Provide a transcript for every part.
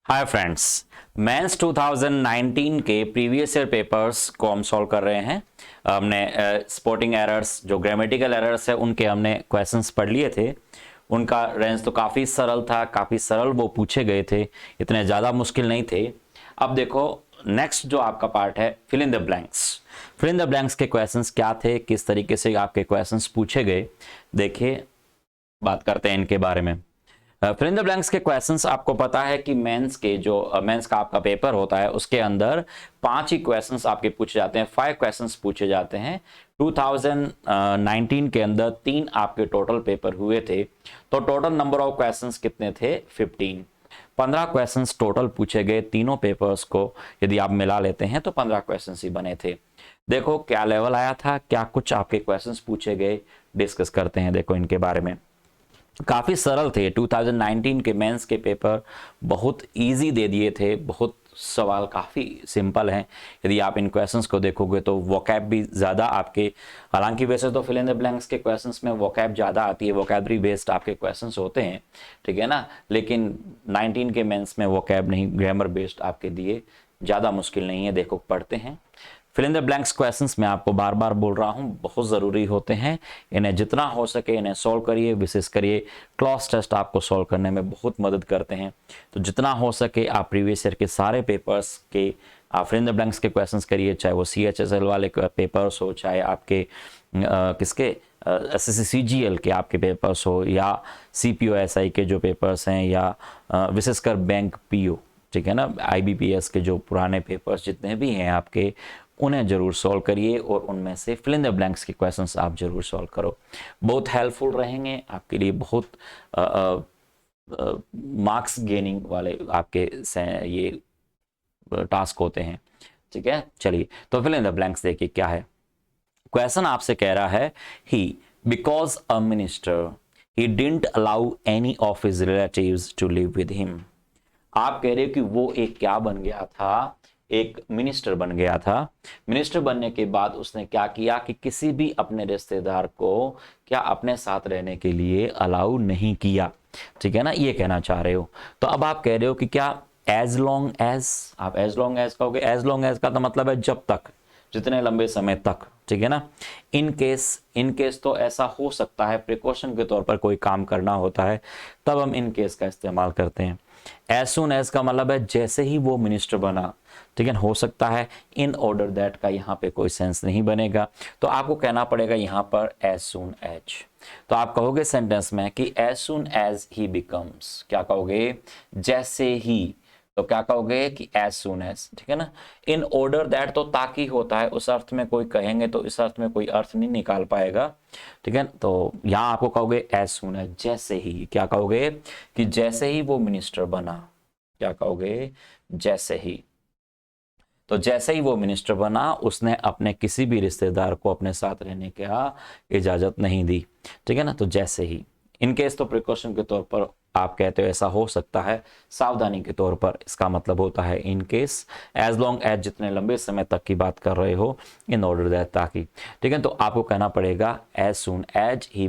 Hi friends, mains 2019 के previous year papers को हम सॉल्व कर रहे हैं। हमने स्पोर्टिंग एरर्स, जो ग्रामेटिकल एरर्स है, उनके हमने क्वेश्चंस पढ़ लिए थे। उनका रेंज तो काफ़ी सरल था, काफ़ी सरल वो पूछे गए थे, इतने ज़्यादा मुश्किल नहीं थे। अब देखो नेक्स्ट जो आपका पार्ट है, fill in the blanks. Fill in the blanks के क्वेश्चंस क्या थे, किस तरीके से आपके क्वेश्चंस पूछे गए, देखिए बात करते हैं इनके बारे में। फिल इन द ब्लैंक्स के क्वेश्चंस, आपको पता है कि मेंस के जो मेंस का आपका पेपर होता है उसके अंदर 5 ही क्वेश्चंस आपके पूछे जाते हैं, 5 क्वेश्चंस पूछे जाते हैं। 2019 के अंदर 3 आपके टोटल पेपर हुए थे, तो टोटल नंबर ऑफ क्वेश्चंस कितने थे? 15 क्वेश्चंस टोटल पूछे गए तीनों पेपर्स को। यदि आप मिला लेते हैं तो 15 क्वेश्चंस ही बने थे। देखो क्या लेवल आया था, क्या कुछ आपके क्वेश्चंस पूछे गए, डिस्कस करते हैं। देखो इनके बारे में काफ़ी सरल थे। 2019 के मेंस के पेपर बहुत इजी दे दिए थे, बहुत सवाल काफ़ी सिंपल हैं। यदि आप इन क्वेश्चंस को देखोगे तो वोकैब भी ज़्यादा आपके, हालांकि वैसे तो फिल इन द ब्लैंक्स के क्वेश्चंस में वोकैब ज़्यादा आती है, वोकैबरी बेस्ड आपके क्वेश्चंस होते हैं, ठीक है ना। लेकिन 19 के मेंस में वोकैब नहीं, ग्रामर बेस्ड आपके दिए, ज़्यादा मुश्किल नहीं है। देखो पढ़ते हैं। Fill in the blanks questions मैं आपको बार बार बोल रहा हूं, बहुत ज़रूरी होते हैं। इन्हें जितना हो सके इन्हें सॉल्व करिए, विशेष करिए क्लॉज टेस्ट आपको सॉल्व करने में बहुत मदद करते हैं। तो जितना हो सके आप प्रीवियस ईयर के सारे पेपर्स के आप फिल इन द ब्लैंक्स के क्वेश्चंस करिए, चाहे वो CHSL वाले पेपर्स हो, चाहे आपके किसके SSC CGL के आपके पेपर्स हो, या CPO SI के जो पेपर्स हैं, या विशेषकर बैंक PO, ठीक है ना, IBPS के जो पुराने पेपर्स जितने भी हैं आपके, उन्हें जरूर सॉल्व करिए और उनमें से फिल इन द ब्लैंक्स के क्वेश्चंस आप जरूर सॉल्व करो। बहुत हेल्पफुल रहेंगे आपके लिए, बहुत मार्क्स गेनिंग वाले आपके ये टास्क होते हैं, ठीक है। चलिए तो फिल इन द ब्लैंक्स देखिए क्या है। क्वेश्चन आपसे कह रहा है, he because a minister he didn't allow any of his relatives to live with him. आप कह रहे हो कि वो एक क्या बन गया था? एक मिनिस्टर बन गया था। मिनिस्टर बनने के बाद उसने क्या किया कि किसी भी अपने रिश्तेदार को क्या अपने साथ रहने के लिए अलाउ नहीं किया, ठीक है ना, ये कहना चाह रहे हो। तो अब आप कह रहे हो कि क्या एज लॉन्ग एज, आप एज लॉन्ग एज कहोगे। एज लॉन्ग एज का तो मतलब है जब तक, जितने लंबे समय तक, ठीक है ना। इन केस तो ऐसा हो सकता है, प्रिकॉशन के तौर पर कोई काम करना होता है, तब हम इन केस का इस्तेमाल करते हैं। एज सुन एज का मतलब है जैसे ही वो मिनिस्टर बना, ठीक है। हो सकता है इन ऑर्डर दैट का यहाँ पे कोई सेंस नहीं बनेगा, तो आपको कहना पड़ेगा यहाँ पर एज सुन एज। तो आप कहोगे सेंटेंस में कि as soon as he becomes, क्या कहोगे? जैसे ही। तो क्या कहोगे कि एज सुन एज, ठीक है ना। इन ऑर्डर दैट तो ताकि होता है, उस अर्थ में कोई कहेंगे तो इस अर्थ में कोई अर्थ नहीं निकाल पाएगा, ठीक है। तो यहां आपको कहोगे एज सुन एज, जैसे ही। क्या कहोगे? कि जैसे ही वो मिनिस्टर बना। क्या कहोगे? जैसे ही। तो जैसे ही वो मिनिस्टर बना, उसने अपने किसी भी रिश्तेदार को अपने साथ रहने का इजाजत नहीं दी, ठीक है ना। तो जैसे ही। इनकेस तो प्रिकॉशन के तौर पर आप कहते हो ऐसा हो सकता है, सावधानी के तौर पर इसका मतलब होता है in case. As long as जितने लंबे समय तक की बात कर रहे हो, इन ऑर्डर दैट ताकि, ठीक है। तो आपको कहना पड़ेगा as soon as he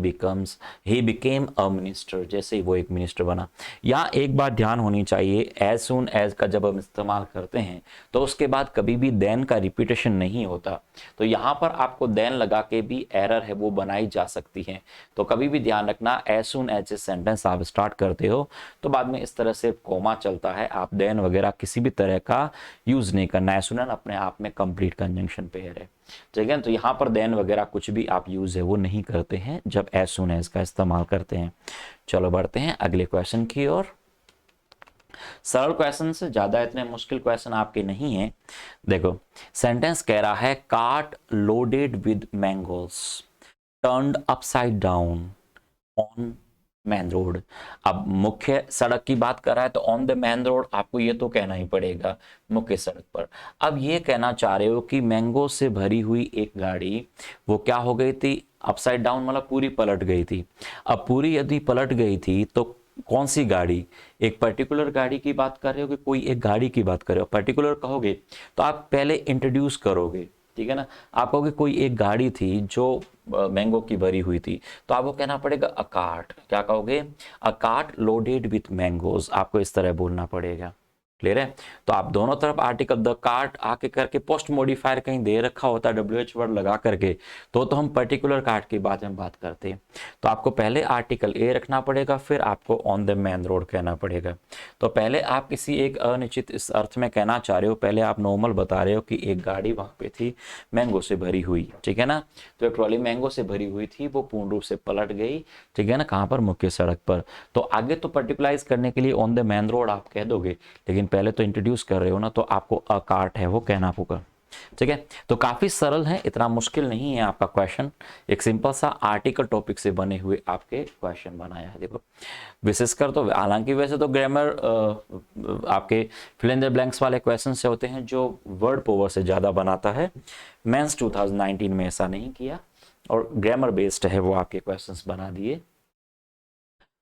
became a minister, जैसे ही वो एक मिनिस्टर बना। यहाँ एक बात ध्यान होनी चाहिए, एज सून एज का जब हम इस्तेमाल करते हैं तो उसके बाद कभी भी देन का रिपीटेशन नहीं होता। तो यहाँ पर आपको देन लगा के भी एरर है वो बनाई जा सकती है। तो कभी भी ध्यान रखना, एज सून एज सेंटेंस आप स्टार्ट करते हो तो बाद में इस तरह से कोमा चलता है, आप देन वगैरह किसी भी तरह का यूज नहीं करना है। सुनन अपने आप में कंप्लीट कंजंक्शन पेयर है, ठीक है। तो यहाँ पर देन वगैरह कुछ भी आप यूज है वो नहीं करते हैं जब एज सून एज का इस्तेमाल करते हैं। चलो बढ़ते हैं अगले क्वेश्चन की ओर। सरल क्वेश्चन से ज्यादा इतने मुश्किल क्वेश्चन आपके नहीं है। देखो सेंटेंस कह रहा है, cart loaded with mangoes turned upside down on main road. अब मुख्य सड़क की बात कर रहा है तो ऑन द मेन रोड, आपको ये तो कहना ही पड़ेगा, मुख्य सड़क पर। अब ये कहना चाह रहे हो कि मैंगो से भरी हुई एक गाड़ी वो क्या हो गई थी? अपसाइड डाउन मतलब पूरी पलट गई थी। अब पूरी यदि पलट गई थी तो कौन सी गाड़ी? एक पर्टिकुलर गाड़ी की बात कर रहे हो कि कोई एक गाड़ी की बात कर रहे हो? पर्टिकुलर कहोगे तो आप पहले इंट्रोड्यूस करोगे, ठीक है ना। आप कहोगे कोई एक गाड़ी थी जो मैंगो की भरी हुई थी, तो आपको कहना पड़ेगा अ कार्ट। क्या कहोगे? A cart loaded with mangoes, आपको इस तरह बोलना पड़ेगा। क्लियर है। तो आप दोनों तरफ आर्टिकल द कार्ट आके करके पोस्ट मॉडिफायर कहीं दे रखा होता है WH वर्ड लगा करके, तो हम पर्टिकुलर कार्ट के बारे में बात करते हैं। तो आपको पहले आर्टिकल ए रखना पड़ेगा, फिर आपको ऑन द मेन रोड कहना पड़ेगा। तो पहले आप किसी एक अनिश्चित इस अर्थ में कहना चाह रहे हो, पहले आप नॉर्मल बता रहे हो कि एक गाड़ी वहां पे थी मैंगो से भरी हुई, ठीक है ना। तो एक ट्रॉली मैंगो से भरी हुई थी, वो पूर्ण रूप से पलट गई, ठीक है ना, कहाँ पर, मुख्य सड़क पर। तो आगे तो पर्टिकुलराइज करने के लिए ऑन द मेन रोड आप कह दोगे, लेकिन पहले तो इंट्रोड्यूस कर रहे हो ना, तो आपको अ कार्ट है वो कहना होगा, ठीक है। तो काफी सरल है, इतना मुश्किल नहीं है आपका क्वेश्चन। एक सिंपल सा आर्टिकल टॉपिक से बने हुए आपके क्वेश्चन बनाया है। देखो विशेषकर तो हालांकि वैसे तो ग्रामर आपके फिल इन द ब्लैंक्स वाले क्वेश्चन से होते हैं जो वर्ड पावर से ज्यादा बनाता है। मेंस 2019 में ऐसा नहीं किया और ग्रामर बेस्ड है वो आपके क्वेश्चंस बना दिए।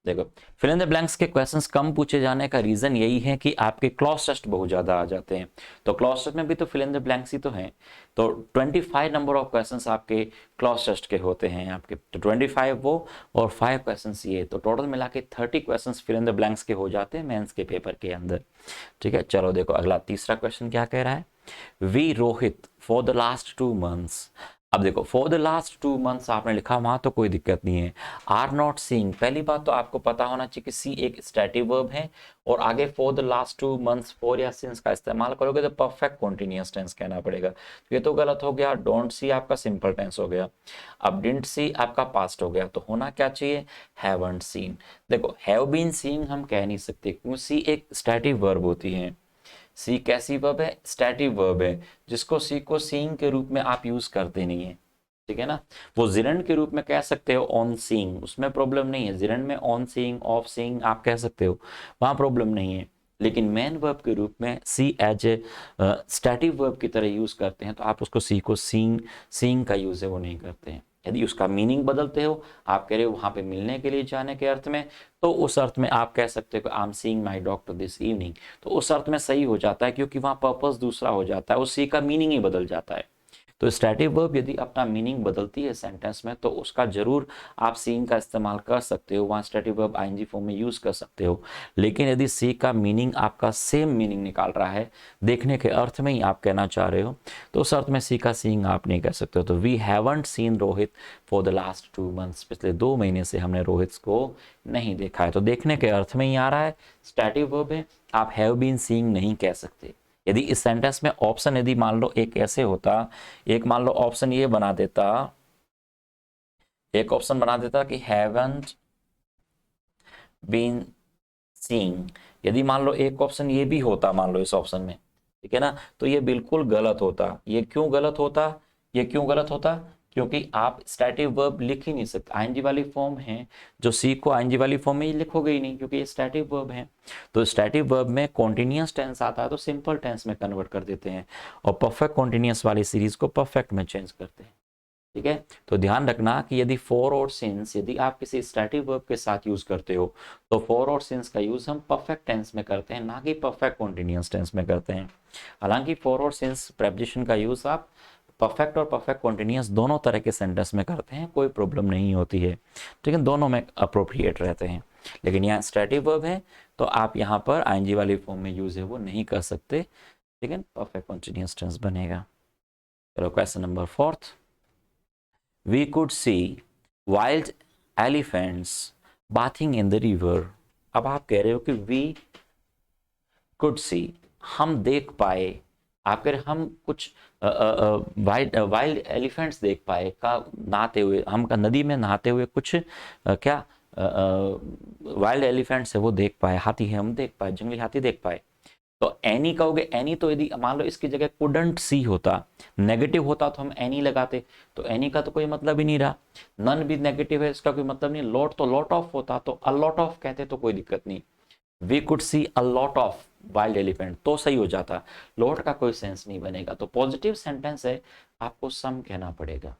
देखो फिल इन द ब्लैंक्स के क्वेश्चंस कम पूछे जाने का रीजन यही है कि आपके क्लॉज टेस्ट बहुत ज्यादा आ जाते हैं। तो क्लॉज टेस्ट में भी तो फिल इन द ब्लैंक्स ही तो हैं। तो 25 नंबर ऑफ क्वेश्चंस आपके क्लॉज टेस्ट के होते हैं आपके, तो 25 वो और 5 क्वेश्चंस ये, तो टोटल मिला के 30 questions fill in the blanks के हो जाते हैं मेंस के पेपर के अंदर, ठीक है। चलो देखो अगला तीसरा क्वेश्चन क्या कह रहा है, we Rohit for the last 2 months. अब देखो फॉर द लास्ट 2 मंथ्स आपने लिखा, वहां तो कोई दिक्कत नहीं है। आर नॉट सीइंग, पहली बात तो आपको पता होना चाहिए कि सी एक स्टैटिक वर्ब है, और आगे for the last 2 months for या सिंस का इस्तेमाल करोगे तो परफेक्ट कॉन्टिन्यूअस टेंस कहना पड़ेगा। तो ये तो गलत हो गया, डोंट सी आपका सिंपल टेंस हो गया, अब डिडंट सी आपका पास्ट हो गया, तो होना क्या चाहिए, हैवंट सीन। देखो हैव बीन सीइंग हम कह नहीं सकते क्योंकि सी एक स्टैटिक वर्ब होती है। सी कैसी वर्ब है, स्टैटिक वर्ब है, जिसको सी को सीइंग के रूप में आप यूज करते नहीं है, ठीक है ना। वो जिरंड के रूप में कह सकते हो ऑन सीइंग, उसमें प्रॉब्लम नहीं है, जिरंड में ऑन सीइंग ऑफ सीइंग आप कह सकते हो, वहां प्रॉब्लम नहीं है। लेकिन मेन वर्ब के रूप में सी एज ए स्टैटिक वर्ब की तरह यूज करते हैं, तो आप उसको सी को सीइंग सीइंग का यूज है वो नहीं करते हैं। यदि उसका मीनिंग बदलते हो, आप कह रहे हो वहां पे मिलने के लिए जाने के अर्थ में, तो उस अर्थ में आप कह सकते हो कि I am seeing my doctor this evening, तो उस अर्थ में सही हो जाता है क्योंकि वहां पर्पस दूसरा हो जाता है, उस सी का मीनिंग ही बदल जाता है। तो स्टैटिक वर्ब यदि अपना मीनिंग बदलती है सेंटेंस में, तो उसका जरूर आप सीइंग का इस्तेमाल कर सकते हो, वहां स्टैटिक वर्ब आईएनजी फॉर्म में यूज कर सकते हो। लेकिन यदि सी का मीनिंग आपका सेम मीनिंग निकाल रहा है, देखने के अर्थ में ही आप कहना चाह रहे हो, तो उस अर्थ में सी का सीइंग आप नहीं कह सकते हो। तो we haven't seen Rohit for the last 2 months, पिछले 2 महीने से हमने रोहित को नहीं देखा है, तो देखने के अर्थ में ही आ रहा है, स्टैटिक वर्ब है, आप हैव बीन सीइंग नहीं कह सकते। यदि इस सेंटेंस में ऑप्शन यदि मान लो एक ऐसे होता, एक मान लो ऑप्शन ये बना देता, एक ऑप्शन बना देता कि हैवंट बीन सीइंग, यदि मान लो एक ऑप्शन ये भी होता मान लो इस ऑप्शन में, ठीक है ना, तो ये बिल्कुल गलत होता। ये क्यों गलत होता, ये क्यों गलत होता, क्योंकि आप स्टैटिक वर्ब लिख ही नहीं सकते, आईएनजी वाली फॉर्म है, जो सी को आईएनजी वाली फॉर्म में ही लिखोगे ही नहीं क्योंकि ये स्टैटिक वर्ब है। तो स्टैटिक वर्ब में कॉन्टिन्यूअस टेंस आता है तो सिंपल टेंस में कन्वर्ट कर देते हैं, और परफेक्ट कॉन्टिन्यूअस वाली सीरीज को परफेक्ट में चेंज करते हैं, ठीक है। तो ध्यान रखना कि यदि फॉर और सिंस यदि आप किसी स्टैटिक वर्ब के साथ यूज करते हो, तो फॉर और सिंस का यूज हम परफेक्ट टेंस में करते हैं, ना कि परफेक्ट कॉन्टिन्यूअस टेंस में करते हैं। हालांकि फॉर और सिंस प्रेपोजिशन का यूज आप परफेक्ट और परफेक्ट कॉन्टिन्यूअस दोनों तरह के सेंटेंस में करते हैं, कोई प्रॉब्लम नहीं होती है, लेकिन दोनों में अप्रोप्रिएट रहते हैं। लेकिन यहाँ स्टैटिक वर्ब है तो आप यहाँ पर आईएनजी वाली फॉर्म में यूज है वो नहीं कर सकते, लेकिन परफेक्ट कॉन्टिन्यूअस टेंस बनेगा। चलो question number 4, we could see wild elephants bathing in the river. अब आप कह रहे हो कि वी कुड सी, हम देख पाए, आप कह रहे हम कुछ वाइल्ड एलिफेंट्स देख पाए का नहाते हुए, हम का नदी में नहाते हुए कुछ क्या वाइल्ड एलिफेंट्स है वो देख पाए, हाथी है हम देख पाए, जंगली हाथी देख पाए। तो एनी कहोगे, एनी तो यदि मान लो इसकी जगह कुडंट सी होता, नेगेटिव होता तो हम एनी लगाते, तो एनी का तो कोई मतलब ही नहीं रहा। नन भी नेगेटिव है, इसका कोई मतलब नहीं। लॉट तो लॉट ऑफ होता, तो अ लॉट ऑफ कहते तो कोई दिक्कत नहीं। We could see a lot of wild elephant तो सही हो जाता, लॉट का कोई सेंस नहीं बनेगा। तो पॉजिटिव सेंटेंस है, आपको सम कहना पड़ेगा।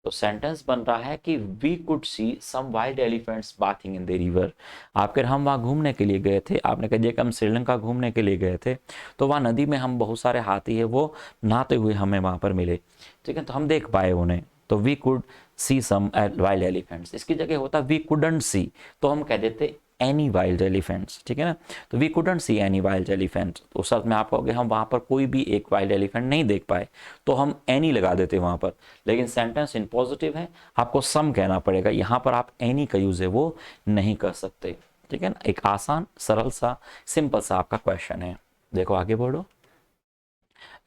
तो सेंटेंस बन रहा है कि we could see some wild elephants bathing in the river. आपके हम वहाँ घूमने के लिए गए थे, आपने कहा कि हम श्रीलंका घूमने के लिए गए थे, तो वहाँ नदी में हम बहुत सारे हाथी है वो नहाते हुए हमें वहाँ पर मिले, ठीक है, तो हम देख पाए उन्हें। तो we could see some wild elephants, इसकी जगह होता वी कुडंट सी, तो हम कह देते एनी वाइल्ड एलिफेंट्स, ठीक है ना। तो we couldn't see any wild elephant, उस अर्थ में आप कहोगे हम वहाँ पर कोई भी एक वाइल्ड एलिफेंट नहीं देख पाए, तो हम एनी लगा देते वहाँ पर। लेकिन सेंटेंस इन पॉजिटिव है, आपको सम कहना पड़ेगा, यहाँ पर आप एनी का यूज़ है वो नहीं कर सकते, ठीक है ना। एक आसान सरल सा सिंपल सा आपका क्वेश्चन है। देखो आगे बढ़ो,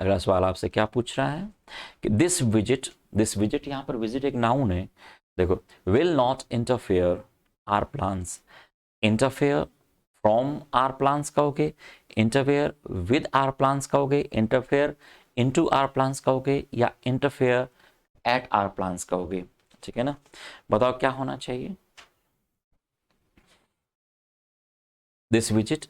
अगला सवाल आपसे क्या पूछ रहा है कि दिस विजिट यहाँ पर विजिट एक नाउन है। देखो, will not interfere our plans, interfere from our plans कहोगे, इंटरफेयर विद आर प्लान्स कहोगे, इंटरफेयर इनटू आर प्लान्स कहोगे, या इंटरफेयर एट आर प्लान्स कहोगे, ठीक है ना। बताओ क्या होना चाहिए। This visit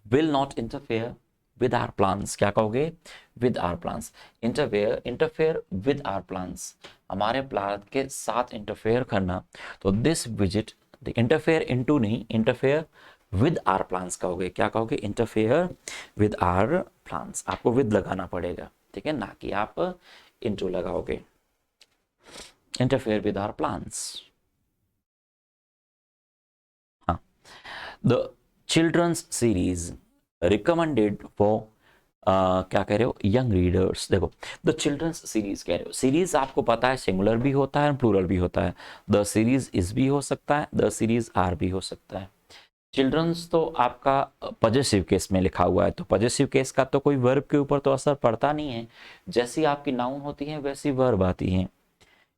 will not interfere with our plans, क्या कहोगे, with our plans. Interfere with our plans, हमारे प्लान के साथ इंटरफेयर करना, तो दिस विजिट, इंटरफेयर इनटू नहीं, इंटरफेयर विद आर प्लान्स कहोगे, क्या कहोगे, इंटरफेयर विद आर प्लान्स, आपको विद लगाना पड़ेगा, ठीक है ना, कि आप इनटू लगाओगे, इंटरफेयर विद आर प्लान्स। हाँ, the children's series recommended for क्या कह रहे हो, यंग रीडर्स। देखो, द चिल्ड्रंस सीरीज कह रहे हो, सीरीज आपको पता है सिंगुलर भी होता है प्लूरल भी होता है। द सीरीज इज भी हो सकता है, द सीरीज आर भी हो सकता है। चिल्ड्रंस तो आपका पॉजेसिव केस में लिखा हुआ है, तो पॉजेसिव केस का तो कोई वर्ब के ऊपर तो असर पड़ता नहीं है, जैसी आपकी नाउन होती है वैसी वर्ब आती है।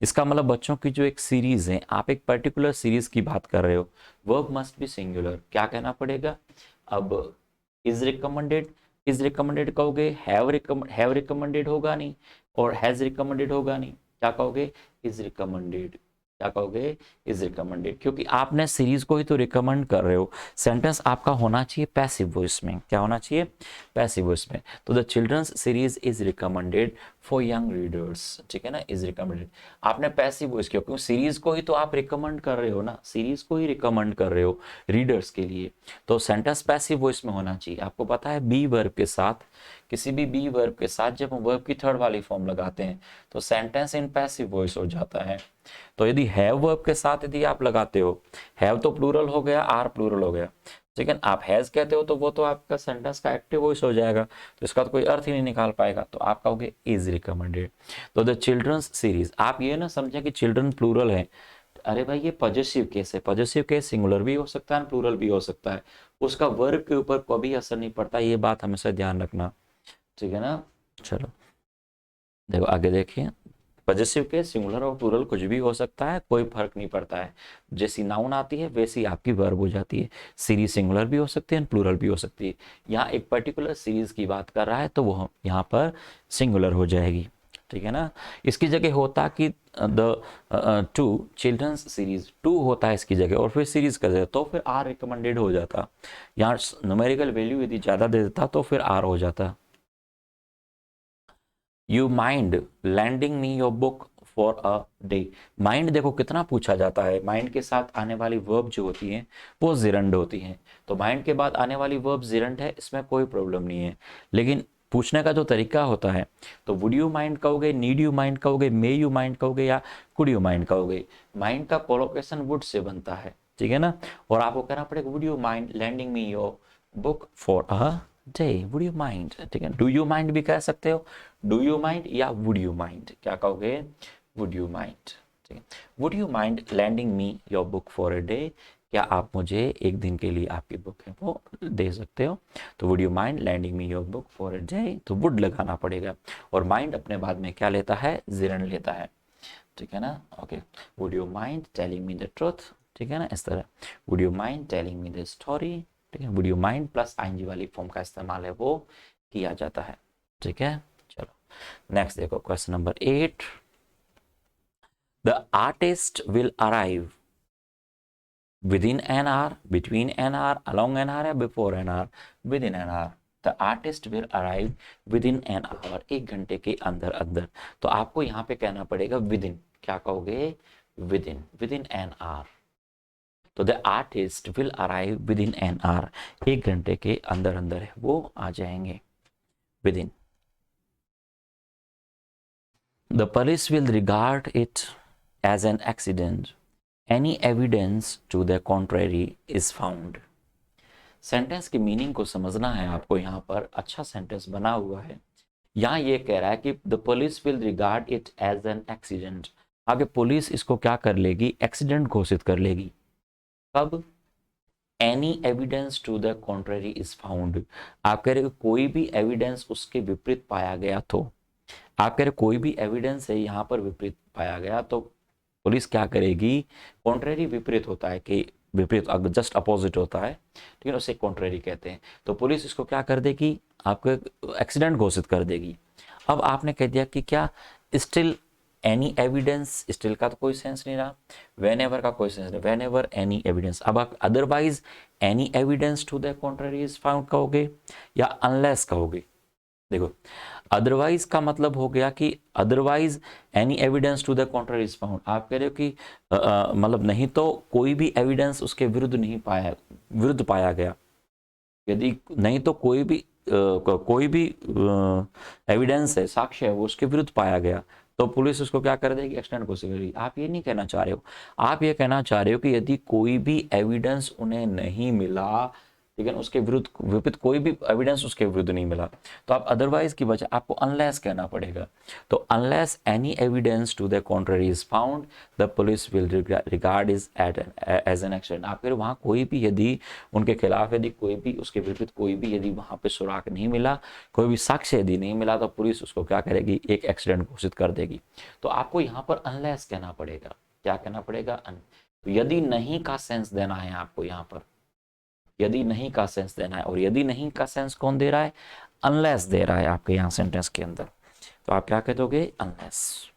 इसका मतलब बच्चों की जो एक सीरीज है, आप एक पर्टिकुलर सीरीज की बात कर रहे हो, वर्ब मस्ट बी सिंगुलर, क्या कहना पड़ेगा। अब इज रिकमेंडेड कहोगे, हैव रिकमेंडेड होगा नहीं, और हैज रिकमेंडेड होगा नहीं, क्या कहोगे, इज रिकमेंडेड, क्या कहोगे, इज रिकमेंडेड, क्योंकि आपने सीरीज को ही तो रिकमेंड कर रहे हो। सेंटेंस आपका होना चाहिए पैसिव वॉइस में, क्या होना चाहिए, पैसिव वॉइस में। तो the children's series is recommended for young readers, ठीक है ना, इज रिकमेंडेड, आपने पैसिव वॉइस किया, क्योंकि सीरीज को ही तो आप रिकमेंड कर रहे हो ना, सीरीज को ही रिकमेंड कर रहे हो रीडर्स के लिए, तो सेंटेंस पैसिव वॉइस में होना चाहिए। आपको पता है बी वर्ब के साथ, किसी भी बी वर्ब के साथ जब हम वर्ब की थर्ड वाली फॉर्म लगाते हैं तो सेंटेंस इन पैसिव वॉइस हो जाता है। तो यदि हैव वर्ब के साथ यदि आप लगाते हो, हैव तो प्लूरल हो गया, आर प्लूरल हो गया, लेकिन आप हैज कहते हो तो वो तो आपका सेंटेंस का एक्टिव वॉइस हो जाएगा, तो इसका तो कोई अर्थ ही नहीं निकाल पाएगा, तो आप कहोगे इज रिकमेंडेड। तो द चिल्ड्रंस सीरीज, आप ये ना समझे कि चिल्ड्रन प्लूरल है, अरे भाई ये पॉजेसिव केस है, पॉजेसिव केस सिंगुलर भी हो सकता है प्लूरल भी हो सकता है, उसका वर्ब के ऊपर कभी असर नहीं पड़ता, ये बात हमेशा ध्यान रखना, ठीक है ना। चलो देखो आगे देखिए, पॉजेसिव केस सिंगुलर और प्लूरल कुछ भी हो सकता है, कोई फर्क नहीं पड़ता है, जैसी नाउन आती है वैसी आपकी वर्ब हो जाती है। सीरीज सिंगुलर भी हो सकती है प्लूरल भी हो सकती है, यहाँ एक पर्टिकुलर सीरीज की बात कर रहा है तो वो यहाँ पर सिंगुलर हो जाएगी, ठीक है ना। इसकी जगह होता कि the two children's series, two होता है इसकी जगह और फिर सीरीज का जगह, तो फिर आर रिकमेंडेड हो जाता, यहाँ न्यूमेरिकल वैल्यू यदि ज़्यादा दे देता तो फिर आर हो जाता। You mind lending me your book for a day, mind देखो कितना पूछा जाता है, माइंड के साथ आने वाली वर्ब जो होती हैं वो जिरंड होती हैं, तो माइंड के बाद आने वाली वर्ब जिरंड है, इसमें कोई प्रॉब्लम नहीं है, लेकिन पूछने का जो तरीका होता है, तो वुड यू माइंड कहोगे, नीड यू माइंड कहोगे, मे यू माइंड कहोगे, या कुड यू माइंड कहोगे, माइंड का कोलोकेशन वुड से बनता है, ठीक है ना, और आपको कहना पड़ेगा would you mind lending me your book for a day, would you mind, ठीक है, डू यू माइंड भी कह सकते हो, डू यू माइंड या वुड यू माइंड, क्या कहोगे, वुड यू माइंड, ठीक है, would you mind lending me your book for a day, क्या आप मुझे एक दिन के लिए आपकी बुक है वो दे सकते हो, तो would you mind lending me your book for a day, तो वुड लगाना पड़ेगा, और माइंड अपने बाद में क्या लेता है, जिरन लेता है, ठीक है ना। Okay, would you mind telling me the truth, ठीक है ना, इस तरह, would you mind telling me the story, ठीक है, would you mind plus ING वाली फॉर्म का इस्तेमाल है वो किया जाता है, ठीक है। चलो नेक्स्ट देखो, question number 8, the artist will arrive within an hour, between an hour, along an hour, या before an hour, within an hour, the artist will arrive within an hour, एक घंटे के अंदर अंदर, तो आपको यहाँ पे कहना पड़ेगा विद इन, क्या कहोगे, विद इन एन आवर, तो the artist will arrive within an hour, एक घंटे के अंदर अंदर वो आ जाएंगे, within. The police will regard it as an accident, any evidence to the contrary is found. Sentence की मीनिंग को समझना है आपको। यहाँ पर अच्छा सेंटेंस बना हुआ है। यहाँ ये कह रहा है कि the police will regard it as an accident. आगे पुलिस इसको क्या कर लेगी, एक्सीडेंट घोषित कर लेगी। कब? Any evidence to the contrary is found. आप कह रहे हो कोई भी एविडेंस उसके विपरीत पाया गया तो, आप कह रहे कोई भी एविडेंस है यहाँ पर विपरीत पाया गया तो पुलिस क्या करेगी, कॉन्ट्रेरी विपरीत होता है कि विपरीत जस्ट अपोजिट होता है, ठीक है, उसे कॉन्ट्रेरी कहते हैं। तो पुलिस इसको क्या कर देगी, आपको एक्सीडेंट घोषित कर देगी। अब आपने कह दिया कि क्या स्टिल एनी एविडेंस, स्टिल का तो कोई सेंस नहीं रहा, वेन एवर का कोई सेंस नहीं, वेन एवर एनी एविडेंस। अब आप otherwise any evidence to the contrary is found कहोगे या अनलेस कहोगे। देखो अदरवाइज का मतलब हो गया कि otherwise any evidence to the contrary is found. आप कह रहे हो कि मतलब नहीं तो कोई भी एविडेंस उसके विरुद्ध पाया गया। यदि नहीं तो कोई भी एविडेंस है, साक्ष्य है, वो उसके विरुद्ध पाया गया तो पुलिस उसको क्या कर देगी, एक्सटेंड घोषित करेगी। आप ये नहीं कहना चाह रहे हो, आप ये कहना चाह रहे हो कि यदि कोई भी एविडेंस उन्हें नहीं मिला, लेकिन उसके विपरीत कोई भी एविडेंस उसके विरुद्ध नहीं मिला, तो आप अदरवाइज की बजाय आपको अनलेस कहना पड़ेगा। तो unless any evidence to the contrary is found the police will regard is as an accident. आप कह रहे वहाँ कोई भी यदि उनके खिलाफ यदि कोई भी उसके विपरीत कोई भी यदि वहाँ पे सुराग नहीं मिला, कोई भी साक्ष्य यदि नहीं मिला, तो पुलिस उसको क्या करेगी, एक एक्सीडेंट घोषित कर देगी। तो आपको यहाँ पर अनलेस कहना पड़ेगा। क्या कहना पड़ेगा? तो यदि नहीं का सेंस देना है आपको यहाँ पर, यदि नहीं का सेंस देना है। और यदि नहीं का सेंस कौन दे रहा है, अनलेस दे रहा है आपके यहाँ सेंटेंस के अंदर। तो आप क्या कह दोगे, अनलेस।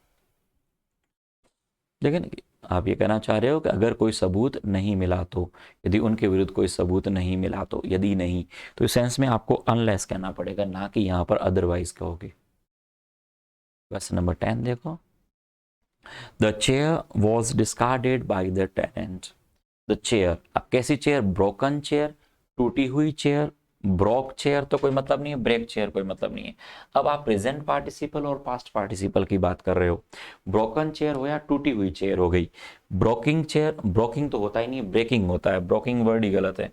लेकिन आप ये कहना चाह रहे हो कि अगर कोई सबूत नहीं मिला तो, यदि उनके विरुद्ध कोई सबूत नहीं मिला तो, यदि नहीं, तो इस सेंस में आपको अनलेस कहना पड़ेगा, ना कि यहाँ पर अदरवाइज कहोगे। क्वेश्चन नंबर 10 देखो। The chair was discarded by the tenant. The chair, अब कैसी चेयर, ब्रोकन चेयर, टूटी हुई चेयर। ब्रोक चेयर तो कोई मतलब नहीं है, ब्रेक चेयर कोई मतलब नहीं है। अब आप प्रेजेंट पार्टिसिपल और पास्ट पार्टिसिपल की बात कर रहे हो। ब्रोकन चेयर हो या टूटी हुई चेयर हो गई। ब्रोकिंग चेयर, ब्रोकिंग तो होता ही नहीं, ब्रेकिंग होता है, ब्रोकिंग वर्ड ही गलत है।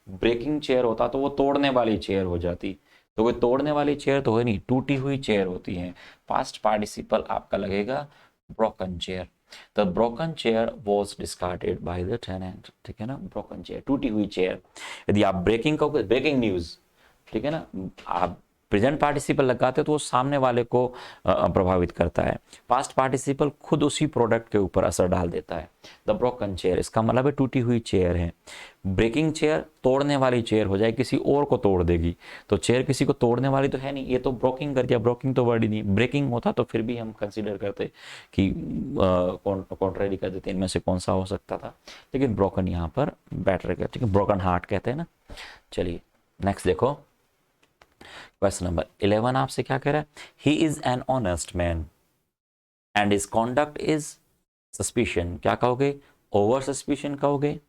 ब्रेकिंग चेयर होता तो वो तोड़ने वाली चेयर हो जाती, तो कोई तोड़ने वाली चेयर तो है नहीं, टूटी हुई चेयर होती है। पास्ट पार्टिसिपल आपका लगेगा broken chair. The broken chair was discarded by the tenant. ठीक है ना, ब्रोकन चेयर, टूटी हुई चेयर। यदि आप ब्रेकिंग कहोगे, ब्रेकिंग न्यूज, ठीक है ना, आप प्रेजेंट पार्टिसिपल लगाते तो वो सामने वाले को प्रभावित करता है। पास्ट पार्टिसिपल खुद उसी प्रोडक्ट के ऊपर असर डाल देता है। द ब्रोकन चेयर, इसका मतलब है टूटी हुई चेयर है। ब्रेकिंग चेयर तोड़ने वाली चेयर हो जाए, किसी और को तोड़ देगी। तो चेयर किसी को तोड़ने वाली तो है नहीं, ये तो ब्रोकिंग कर दिया। ब्रोकिंग तो वर्ड ही नहीं, ब्रेकिंग होता तो फिर भी हम कंसीडर करते कि कॉन्ट्रेरी कर देते, इनमें से कौन सा हो सकता था। लेकिन ब्रोकन यहाँ पर बेटर है, ठीक है, ब्रोकन हार्ट कहते हैं ना। चलिए नेक्स्ट देखो, क्वेश्चन नंबर 11 आपसे क्या कह रहा है, he is an honest man and his conduct is suspicion. क्या कहोगे, ओवर सस्पिशन कहोगे,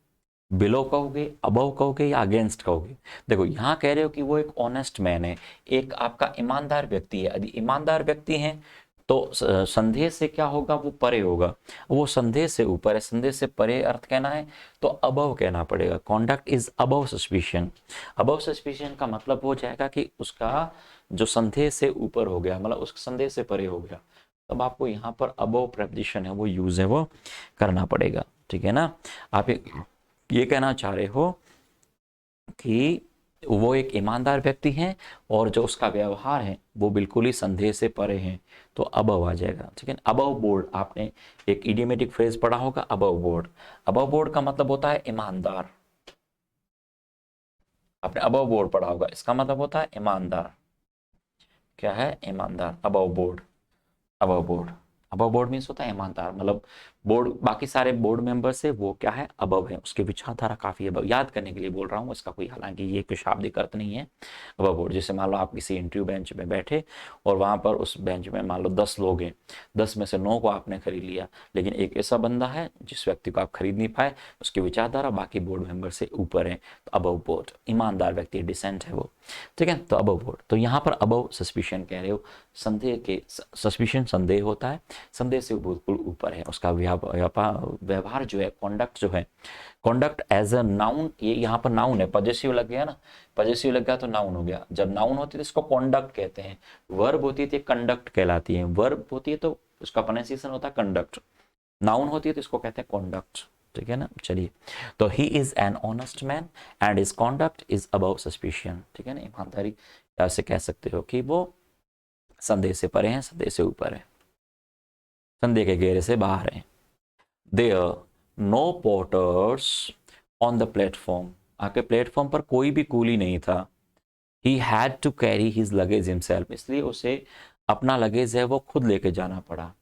बिलो कहोगे, अबव कहोगे या अगेंस्ट कहोगे। देखो यहाँ कह रहे हो कि वो एक ऑनेस्ट मैन है, एक आपका ईमानदार व्यक्ति है। यदि ईमानदार व्यक्ति है तो संदेह से क्या होगा, वो परे होगा। वो संदेह से ऊपर है, संदेह से परे अर्थ कहना है तो अबव कहना पड़ेगा। Conduct is above suspicion. Above suspicion का मतलब हो जाएगा कि उसका जो संदेह से ऊपर हो गया, मतलब उस संदेह से परे हो गया। तब आपको यहाँ पर अबव प्रेपोजिशन है वो यूज है वो करना पड़ेगा। ठीक है ना, आप ये कहना चाह रहे हो कि वो एक ईमानदार व्यक्ति है और जो उसका व्यवहार है वो बिल्कुल ही संदेह से परे है, तो अबव आ जाएगा। ठीक है, अबव बोर्ड, आपने एक इडियोमेटिक फ्रेज पढ़ा होगा, अबव बोर्ड। अबव बोर्ड का मतलब होता है ईमानदार। आपने अबव बोर्ड पढ़ा होगा, इसका मतलब होता है ईमानदार। क्या है, ईमानदार, above board. Above board, above board means होता है ईमानदार, मतलब बोर्ड, बाकी सारे बोर्ड मेंबर से वो क्या है, अबव है, उसकी विचारधारा काफी अबव। याद करने के लिए बोल रहा हूँ, इसका कोई हालांकि ये कोई शाब्दिक अर्थ नहीं है। अबव बोर्ड, जैसे मान लो आप किसी इंटरव्यू बेंच में बैठे और वहां पर उस बेंच में मान लो 10 लोग हैं, 10 में से 9 को आपने खरीद लिया, लेकिन एक ऐसा बंदा है जिस व्यक्ति को आप खरीद नहीं पाए, उसकी विचारधारा बाकी बोर्ड मेंबर से ऊपर है, तो अबव बोर्ड, ईमानदार व्यक्ति, डिसेंट है वो। ठीक है, तो अबव बोर्ड। तो यहाँ पर अबव सस्पिशन कह रहे हो, संदेह के, सस्पिशन संदेह होता है, संदेह से बिल्कुल ऊपर है, उसका व्यवहार जो है, कॉन्डक्ट जो है, कॉन्डक्ट एज अ नाउन, ये यहाँ पर नाउन है, पॉजेसिव लग गया ना, पॉजेसिव लग गया तो नाउन हो गया। जब नाउन होती है तो इसको कॉन्डक्ट कहते हैं, वर्ब होती है तो कंडक्ट कहलाती है, वर्ब होती है तो उसका प्रोनाउंसिएशन होता है कंडक्ट, नाउन होती है तो इसको कहते हैं कॉन्डक्ट, ठीक है ना। चलिए, तो he is an honest man and his conduct is above suspicion, ठीक है ना, ईमानदारी ऐसे कह सकते हो कि वो संदेह से परे हैं, संदेह से ऊपर है, संदेह के घेरे से बाहर है। There no porters on the platform, आके प्लेटफॉर्म पर कोई भी कूली नहीं था। He had to carry his luggage himself, इसलिए उसे अपना लगेज है वो खुद लेके जाना पड़ा।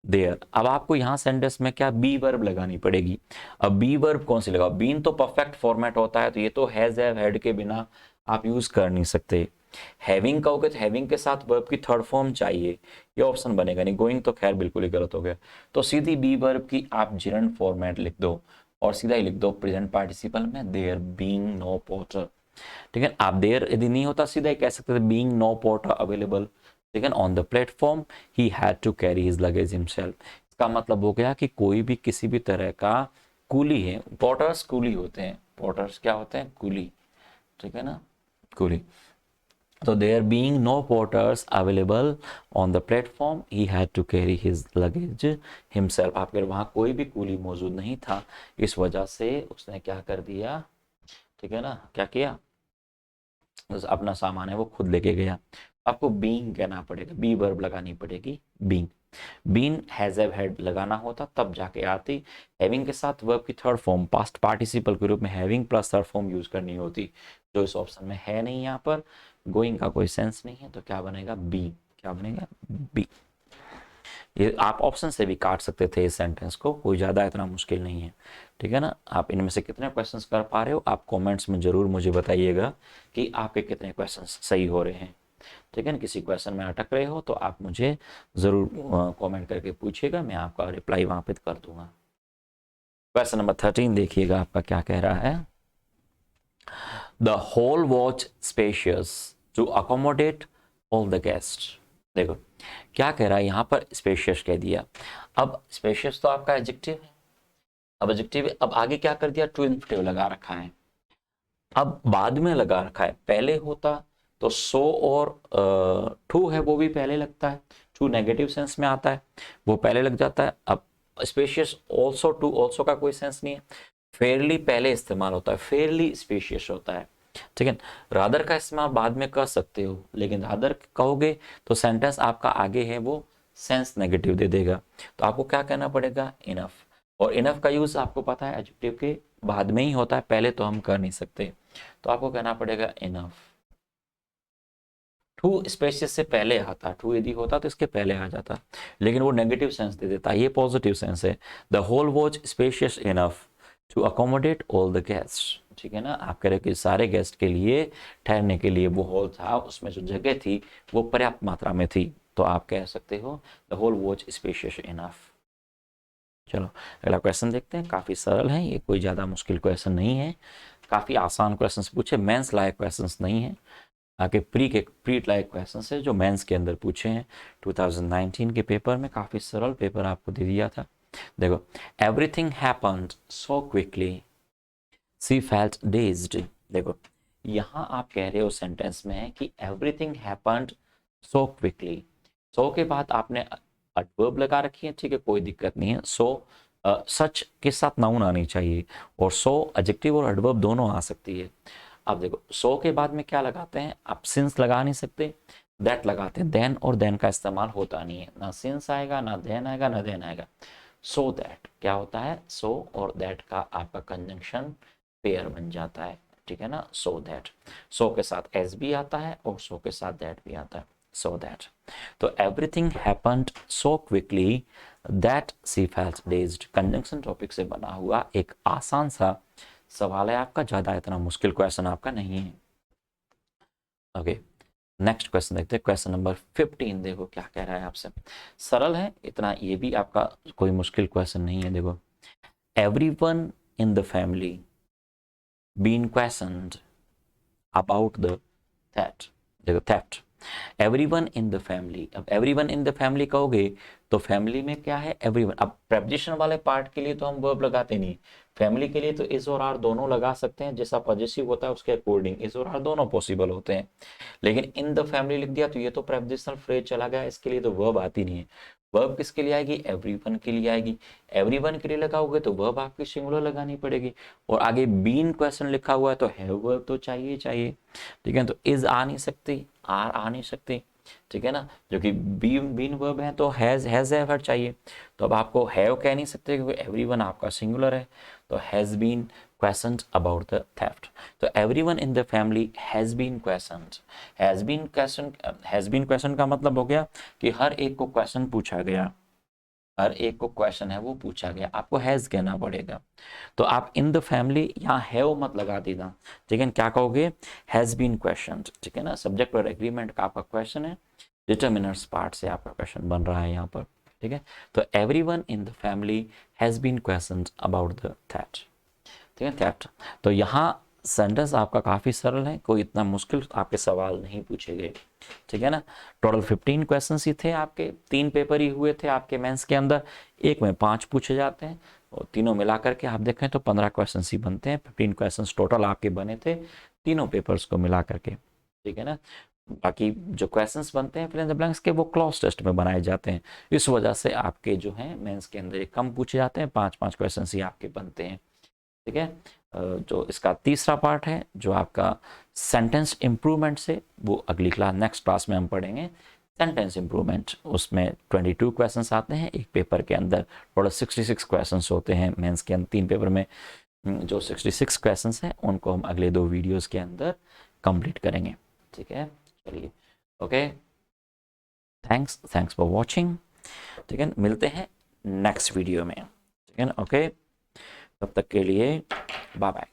देयर, अब आपको यहाँ सेंटेंस में क्या बी वर्ब लगानी पड़ेगी। अब बी वर्ब कौन सी लगा, बीन तो परफेक्ट फॉर्मेट होता है, तो ये तो हैज हैव हैड के बिना आप यूज कर नहीं सकते। हैविंग कहोगे तो हैविंग के साथ वर्ब की थर्ड फॉर्म चाहिए, ये ऑप्शन बनेगा नहीं। गोइंग तो खैर बिल्कुल ही गलत हो गया, तो सीधी बी वर्ब की आप जिरंड फॉर्मेट लिख दो और सीधा ही लिख दो प्रेजेंट पार्टिसिपल में, देयर बीइंग नो पोर्टर, ठीक है। आप देयर यदि नहीं होता सीधा ही कह सकते थे बीइंग नो पोर्टर अवेलेबल, ठीक है, on the platform he had to carry his luggage himself. इसका मतलब हो गया कि कोई भी किसी भी तरह का कूली है, पोर्टर्स कूली होते हैं, पोर्टर्स क्या होते हैं, कूली, ठीक है ना, कूली। तो there being no porters available on the platform he had to carry his luggage himself, आपके वहां कोई भी कूली मौजूद नहीं था, इस वजह से उसने क्या कर दिया, ठीक है ना, क्या किया, अपना सामान है वो खुद लेके गया। आपको बीइंग कहना पड़ेगा, बी वर्ब लगानी पड़ेगी, being. Been has have had लगाना होता तब जाके आती। हैविंग के साथ वर्ब की थर्ड फॉर्म पास्ट पार्टिसिपल के रूप में having plus third form use करनी होती, जो इस ऑप्शन में है नहीं। यहाँ पर गोइंग का कोई सेंस नहीं है, तो क्या बनेगा, बी, क्या बनेगा, बी। ये आप ऑप्शन से भी काट सकते थे इस सेंटेंस को, कोई ज़्यादा इतना मुश्किल नहीं है, ठीक है ना। आप इनमें से कितने क्वेश्चंस कर पा रहे हो, आप कमेंट्स में ज़रूर मुझे बताइएगा कि आपके कितने क्वेश्चंस सही हो रहे हैं, ठीक है ना। किसी क्वेश्चन में अटक रहे हो तो आप मुझे ज़रूर कमेंट करके पूछिएगा, मैं आपका रिप्लाई वहाँ पे कर दूंगा। क्वेश्चन नंबर 13 देखिएगा आपका क्या कह रहा है। The hall was spacious to accommodate all the guest, देखो क्या कह रहा है यहाँ पर, स्पेशियस कह दिया। अब स्पेशियस तो आपका एडजेक्टिव है, अब एडजेक्टिव, अब आगे क्या कर दिया, टू इन्फिनेटिव लगा रखा है, अब बाद में लगा रखा है। पहले होता तो सो और टू है वो भी पहले लगता है, टू नेगेटिव सेंस में आता है, वो पहले लग जाता है। अब स्पेशियस ऑल्सो, टू ऑल्सो का कोई सेंस नहीं है, फेयरली पहले इस्तेमाल होता है, फेयरली स्पेशियस होता है, ठीक है। रादर का इस्तेमाल बाद में कर सकते हो, लेकिन रादर कहोगे तो सेंटेंस आपका आगे है वो सेंस नेगेटिव दे देगा, तो आपको क्या कहना पड़ेगा, इनफ। और इनफ का यूज आपको पता है एडजेक्टिव के बाद में ही होता है, पहले तो हम कर नहीं सकते, तो आपको कहना पड़ेगा इनफ। टू स्पेशियस से पहले आता, टू यदि होता तो इसके पहले आ जाता, लेकिन वो नेगेटिव सेंस दे देता, ये पॉजिटिव सेंस है। The hall was spacious enough to accommodate all the guest, ठीक है ना। आप कह रहे हो कि सारे गेस्ट के लिए ठहरने के लिए वो हॉल था, उसमें जो जगह थी वो पर्याप्त मात्रा में थी, तो आप कह सकते हो the hall was spacious enough. चलो अगला क्वेश्चन देखते हैं, काफ़ी सरल है ये, कोई ज़्यादा मुश्किल क्वेश्चन नहीं है, काफ़ी आसान क्वेश्चन पूछे, मेंस लायक क्वेश्चन नहीं है, आगे प्री लायक क्वेश्चन है जो मेंस के अंदर पूछे हैं 2019 के पेपर में, काफ़ी सरल पेपर आपको दे दिया था। देखो, everything happened so quickly see felt dazed, देखो यहाँ आप कह रहे हो सेंटेंस में कि एवरीथिंग हैपेंड सो क्विकली, सो के बाद आपने एडवर्ब लगा रखी है, ठीक है, कोई दिक्कत नहीं है। सो सच के साथ नाउन आनी चाहिए, और सो एडजेक्टिव और एडवर्ब दोनों आ सकती है। अब देखो सो के बाद में क्या लगाते हैं, आप सिंस लगा नहीं सकते, दैट लगाते हैं, देन और देन का इस्तेमाल होता नहीं है, ना सिंस आएगा, ना देन आएगा, ना देन आएगा। सो दैट क्या होता है, सो और दैट का आपका कंजंक्शन पेयर बन जाता है, ठीक है ना, सो दैट। सो के साथ एस भी आता है और सो के साथ दैट भी आता है, सो दैट। तो everything happened so quickly that C felt dazed, conjunction topic से बना हुआ एक आसान सा सवाल है आपका, ज्यादा इतना मुश्किल क्वेश्चन आपका नहीं है। ओके, नेक्स्ट क्वेश्चन देखते हैं, क्वेश्चन नंबर 15, देखो क्या कह रहा है आपसे, सरल है इतना, ये भी आपका कोई मुश्किल क्वेश्चन नहीं है। देखो, everyone in the family been questioned about the theft, देखो theft everyone in the family, अब एवरीवन इन द फैमिली कहोगे तो फैमिली में क्या है, एवरीवन। अब प्रेपोजिशन वाले पार्ट के लिए तो हम वर्ब लगाते नहीं, फैमिली के लिए तो इज और आर दोनों लगा सकते हैं, जैसा पॉजिटिव होता है उसके अकॉर्डिंग इज और आर दोनों पॉसिबल होते हैं। लेकिन इन द फैमिली लिख दिया तो ये तो प्रेपोजिशनल फ्रेज चला गया, इसके लिए तो वर्ब आती नहीं है। वर्ब किसके लिए आएगी, एवरीवन के लिए आएगी। एवरीवन के लिए लगाओगे तो वर्ब आपकी सिंगुलर लगानी पड़ेगी, और आगे बीन क्वेश्चन लिखा हुआ है तो हैव वर्ब तो चाहिए चाहिए, ठीक है। तो इज आ नहीं सकती, आर आ नहीं सकती, ठीक है ना, जो कि बीन वर्ब है तो हैज हैव चाहिए। तो अब आपको हैव कह नहीं सकते क्योंकि एवरीवन आपका सिंगुलर है, तो has been questioned about the theft. तो everyone in the family has been questioned. Has been question का मतलब हो गया कि हर एक को क्वेश्चन पूछा गया, हर एक को क्वेश्चन है वो पूछा गया, आपको हैज कहना पड़ेगा। तो आप इन द फैमिली यहाँ हैव मत लगा देना, ठीक है, क्या कहोगे, हैज बीन क्वेश्चंड, ठीक है ना। सब्जेक्ट और एग्रीमेंट का आपका क्वेश्चन है, डिटर्मिनर्स पार्ट से आपका क्वेश्चन बन रहा है यहाँ पर, ठीक है। तो everyone in the family has been questioned about the theft, ठीक है, थेफ्ट। तो यहाँ सेंटेंस आपका काफ़ी सरल है, कोई इतना मुश्किल आपके सवाल नहीं पूछे गए, ठीक है ना। टोटल 15 क्वेश्चंस ही थे आपके, 3 पेपर ही हुए थे आपके मेंस के अंदर, एक में 5 पूछे जाते हैं, और तीनों मिला करके आप देखें तो 15 क्वेश्चंस ही बनते हैं। 15 क्वेश्चंस टोटल आपके बने थे तीनों पेपर्स को मिला करके, ठीक है ना। बाकी जो क्वेश्चंस बनते हैं फिल इन द ब्लैंक्स के वो क्लॉज टेस्ट में बनाए जाते हैं, इस वजह से आपके जो हैं मेंस के अंदर ये कम पूछे जाते हैं, 5-5 क्वेश्चंस ही आपके बनते हैं, ठीक है। जो इसका तीसरा पार्ट है जो आपका सेंटेंस इम्प्रूवमेंट से, वो अगली क्लास नेक्स्ट क्लास में हम पढ़ेंगे सेंटेंस इम्प्रूवमेंट। उसमें 22 क्वेश्चंस आते हैं एक पेपर के अंदर, टोटल 66 क्वेश्चंस होते हैं मेंस के अंदर 3 पेपर में। जो 66 क्वेश्चंस हैं उनको हम अगले 2 वीडियोस के अंदर कंप्लीट करेंगे, ठीक है। चलिए, ओके, थैंक्स फॉर वॉचिंग, ठीक है। मिलते हैं नेक्स्ट वीडियो में, ठीक है ना, ओके। तब तक के लिए बाय बाय।